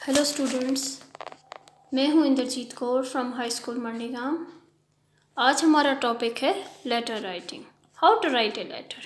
Hello students. मैं हूं Inderjeet Kaur from high school Mandigaon. आज हमारा टॉपिक है letter writing. How to write a letter,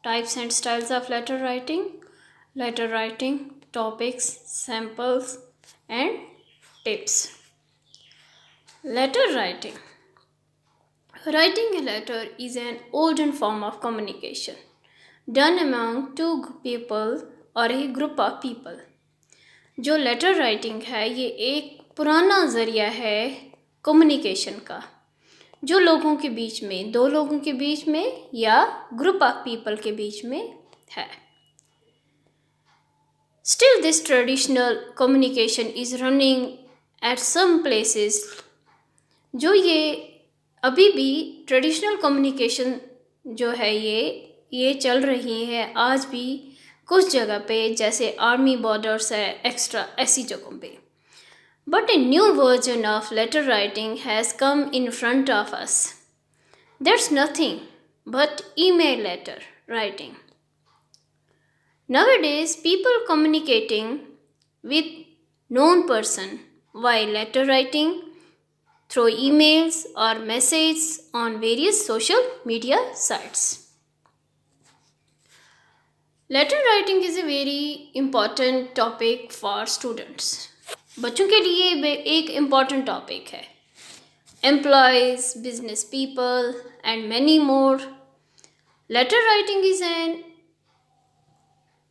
types and styles of letter writing topics, samples and tips. Letter writing a letter is an olden form of communication done among two people or a group of people. जो letter writing है ये एक पुराना ज़रिया है communication का, जो लोगों के बीच में, दो लोगों के बीच में या ग्रुप ऑफ पीपल के बीच में है। Still this traditional communication is running at some places. जो ये अभी भी ट्रेडिशनल कम्युनिकेशन जो है ये चल रही है आज भी कुछ जगह पे, जैसे आर्मी बॉर्डर्स है, एक्स्ट्रा ऐसी जगहों पे। But a new version of letter writing has come in front of us. That's nothing but email letter writing. Nowadays, people communicating with known person while letter writing through emails or messages on various social media sites. Letter writing is a very important topic for students. बच्चों के लिए एक important topic है। Employees, business people and many more. Letter writing is an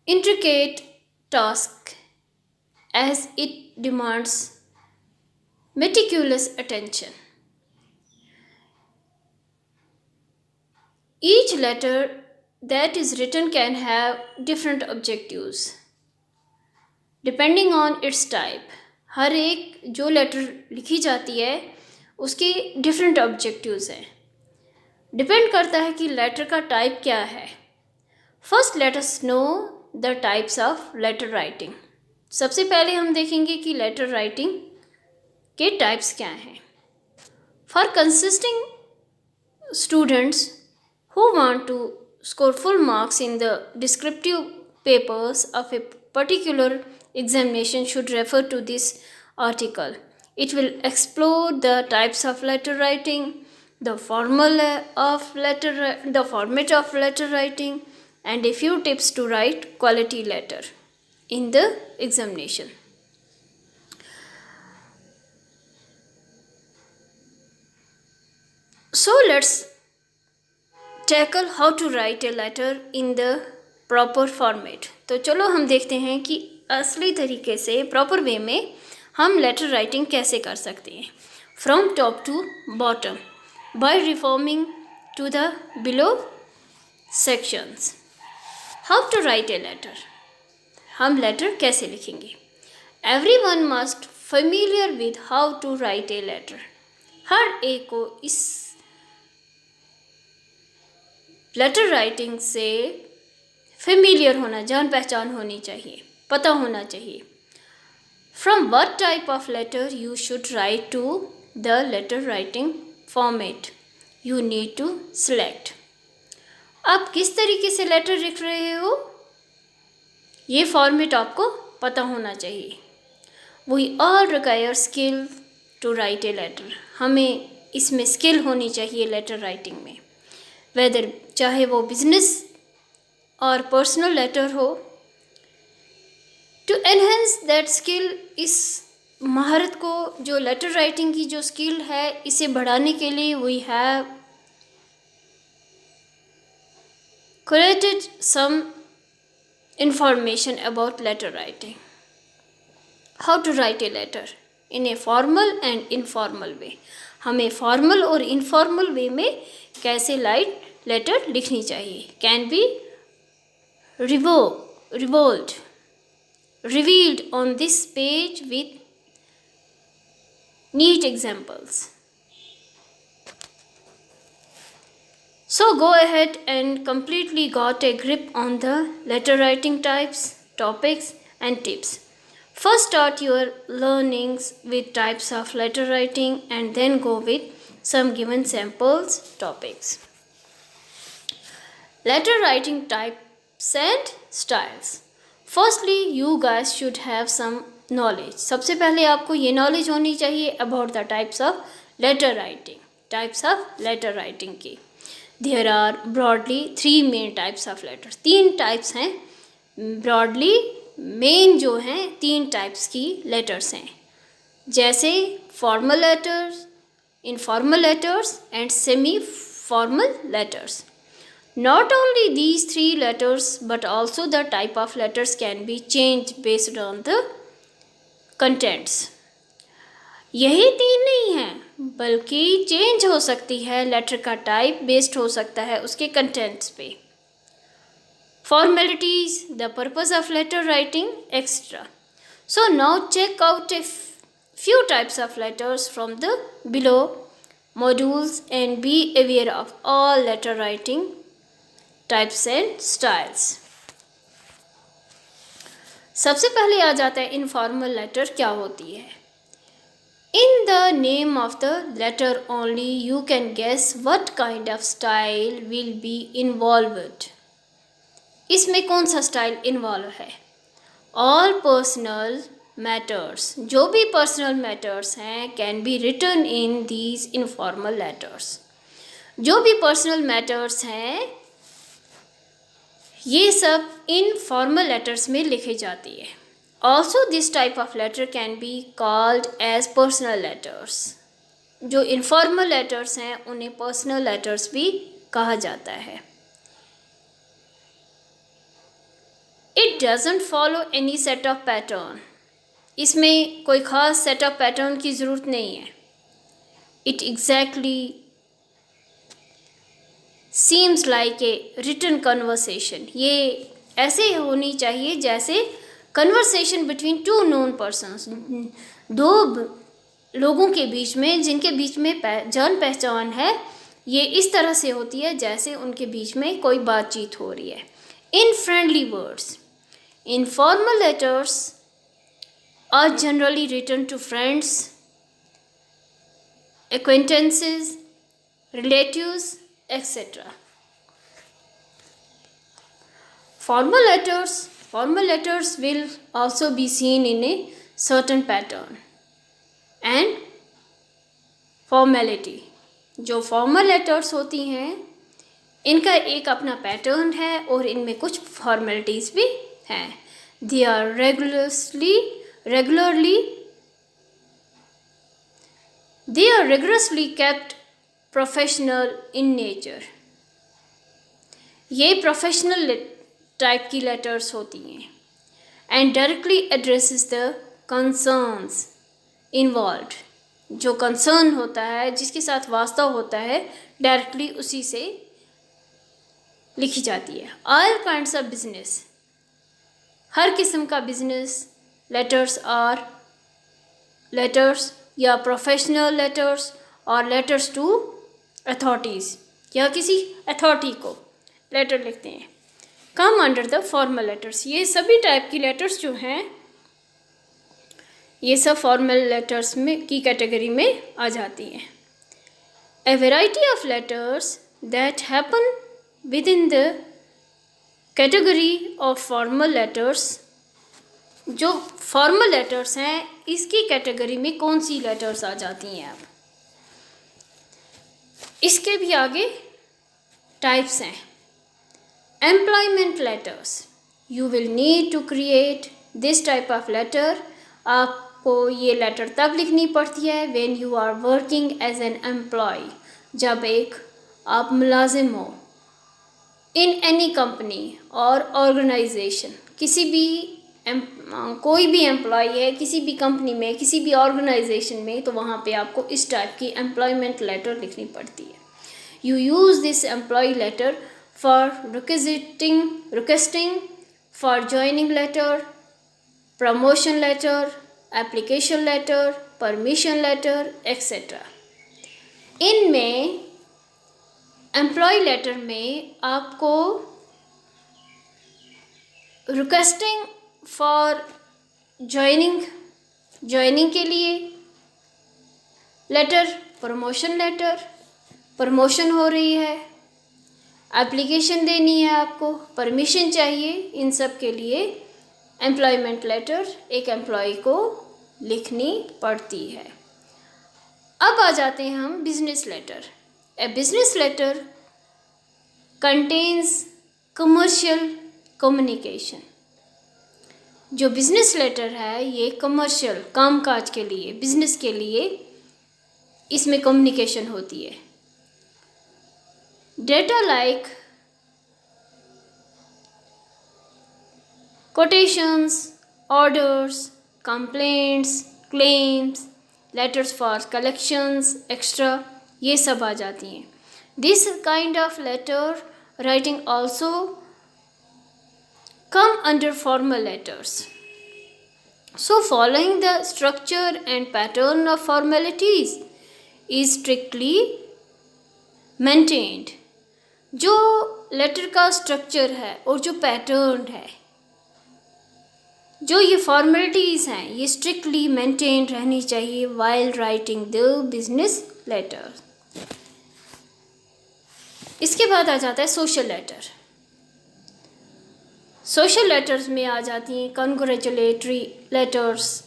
intricate task as it demands meticulous attention. Each letter that is written can have different objectives depending on its type. हर एक जो letter लिखी जाती है उसके different objectives हैं। Depend करता है कि लेटर का टाइप क्या है। First let us know the types of letter writing. सबसे पहले हम देखेंगे कि लेटर राइटिंग के टाइप्स क्या हैं। For consisting students who want to score full marks in the descriptive papers of a particular examination should refer to this article. It will explore the types of letter writing, the the format of letter writing, and a few tips to write quality letter in the examination. So let's tackle how to write a letter in the proper format. तो चलो हम देखते हैं कि असली तरीके से, proper way में हम लेटर राइटिंग कैसे कर सकते हैं। From top to bottom by reforming to the below sections. How to write a letter. हम लेटर कैसे लिखेंगे। Everyone must familiar with how to write a letter. हर एक को इस लेटर राइटिंग से फेमिलियर होना, जान पहचान होनी चाहिए, पता होना चाहिए। From what type of letter you should write to the letter writing format you need to select. आप किस तरीके से लेटर लिख रहे हो ये फॉर्मेट आपको पता होना चाहिए। We all require skill to write a letter. हमें इसमें स्किल होनी चाहिए लेटर राइटिंग में, वेदर चाहे वो बिजनेस और पर्सनल लेटर हो। टू एनहेंस दैट स्किल, इस महारत को, जो लेटर राइटिंग की जो स्किल है, इसे बढ़ाने के लिए we have created some information about letter writing. How to write a letter in a formal and informal way. हमें फॉर्मल और इनफॉर्मल वे में कैसे लेटर लिखनी चाहिए। Can be revealed on this page with neat examples. So go ahead and completely got a grip on the letter writing types, topics and tips. First start your learnings with types of letter writing and then go with some given samples topics. Letter writing types and styles. Firstly, you guys should have some knowledge, सबसे पहले आपको ये knowledge होनी चाहिए about the types of letter writing की। There are broadly 3 main types of letters, 3 types हैं broadly, main जो हैं 3 टाइप्स की लेटर्स हैं, जैसे formal letters, informal letters and semi formal letters. Not only these 3 letters but also the type of letters can be changed based on the contents. यही 3 नहीं हैं बल्कि चेंज हो सकती है लेटर का टाइप, बेस्ड हो सकता है उसके कंटेंट्स पे। Formalities, the purpose of letter writing, etc. So now check out a few types of letters from the below modules and be aware of all letter writing types and styles. सबसे पहले आ जाता है informal letter क्या होती है। In the name of the letter only you can guess what kind of style will be involved. इसमें कौन सा स्टाइल इन्वॉल्व है। ऑल पर्सनल मैटर्स, जो भी पर्सनल मैटर्स हैं can be written in these informal letters. जो भी personal matters हैं ये सब इन फॉर्मल लेटर्स में लिखे जाती है। Also this type of letter can be called as personal letters. जो इनफॉर्मल लेटर्स हैं उन्हें पर्सनल लेटर्स भी कहा जाता है। It doesn't follow any set of pattern, इसमें कोई ख़ास सेट ऑफ पैटर्न की ज़रूरत नहीं है। It exactly seems like a written conversation, ये ऐसे होनी चाहिए जैसे कन्वर्सेशन बिटवीन 2 नोन पर्सन्स, 2 लोगों के बीच में जिनके बीच में जान पहचान है, ये इस तरह से होती है जैसे उनके बीच में कोई बातचीत हो रही है। In friendly words, informal letters are generally written to friends, acquaintances, relatives, etc. Formal letters will also be seen in a certain pattern and formality. जो फॉर्मल लेटर्स होती हैं इनका एक अपना पैटर्न है और इनमें कुछ फॉर्मेलिटीज़ भी हैं। They are rigorously kept professional in nature. ये प्रोफेशनल टाइप की लेटर्स होती हैं and directly addresses the concerns involved. जो कंसर्न होता है, जिसके साथ वास्ता होता है, डायरेक्टली उसी से लिखी जाती है। ऑल काइंड्स ऑफ बिजनेस, हर किस्म का बिजनेस लेटर्स आर लेटर्स या प्रोफेशनल लेटर्स और लेटर्स टू अथॉरिटीज़ या किसी अथॉरिटी को लेटर लिखते हैं, come under the formal letters. ये सभी टाइप की लेटर्स जो हैं ये सब फॉर्मल लेटर्स में की कैटेगरी में आ जाती हैं। A variety of letters that happen with in the category of formal letters. जो फॉर्मल लेटर्स हैं इसकी कैटेगरी में कौन सी लेटर्स आ जाती हैं। अब इसके भी आगे टाइप्स हैं। Employment letters, you will need to create this type of letter. आपको ये लेटर तब लिखनी पड़ती है when you are working as an employee, जब एक आप मुलाजिम हो इन एनी कंपनी और ऑर्गेनाइजेशन। किसी भी कोई भी एम्प्लॉय है किसी भी कंपनी में, किसी भी ऑर्गेनाइजेशन में, तो वहाँ पे आपको इस टाइप की एम्प्लॉयमेंट लेटर लिखनी पड़ती है। You use this employee letter for requesting for joining letter, promotion letter, application letter, permission letter, etcetera. इनमें एम्प्लॉय लेटर में आपको रिक्वेस्टिंग फॉर ज्वाइनिंग के लिए लेटर, प्रमोशन हो रही है, एप्लीकेशन देनी है आपको, परमिशन चाहिए, इन सब के लिए एम्प्लॉयमेंट लेटर एक एम्प्लॉय को लिखनी पड़ती है। अब आ जाते हैं हम business letter. A business letter contains commercial communication. जो बिजनेस लेटर है ये कमर्शियल कामकाज के लिए, बिजनेस के लिए इसमें कम्युनिकेशन होती है। Data like quotations, orders, complaints, claims, letters for collections, extra, ये सब आ जाती हैं। This kind of letter writing also come under formal letters. So following the structure and pattern of formalities is strictly maintained. जो letter का structure है और जो pattern है, जो ये फॉर्मेलिटीज़ हैं, ये स्ट्रिक्टली मेंटेन रहनी चाहिए while writing the business letter. इसके बाद आ जाता है सोशल लेटर। सोशल लेटर्स में आ जाती हैं कंग्रेचुलेटरी लेटर्स,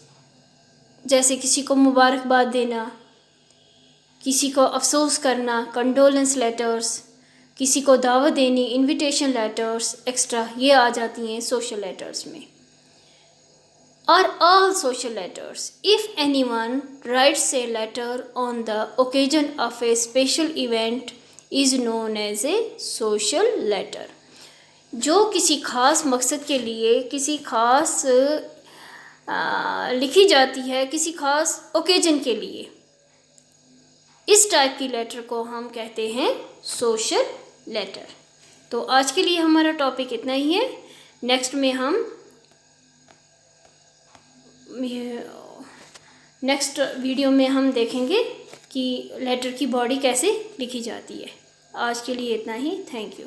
जैसे किसी को मुबारकबाद देना, किसी को अफसोस करना, कंडोलेंस लेटर्स, किसी को दावत देनी, इनविटेशन लेटर्स, एक्स्ट्रा, ये आ जाती हैं सोशल लेटर्स में। Are all social letters. If anyone writes a letter on the occasion of a special event is known as a social letter. जो किसी खास मकसद के लिए किसी खास लिखी जाती है, किसी खास ओकेजन के लिए, इस टाइप की लेटर को हम कहते हैं सोशल लेटर। तो आज के लिए हमारा टॉपिक इतना ही है। नेक्स्ट वीडियो में हम देखेंगे कि लेटर की बॉडी कैसे लिखी जाती है। आज के लिए इतना ही। Thank you.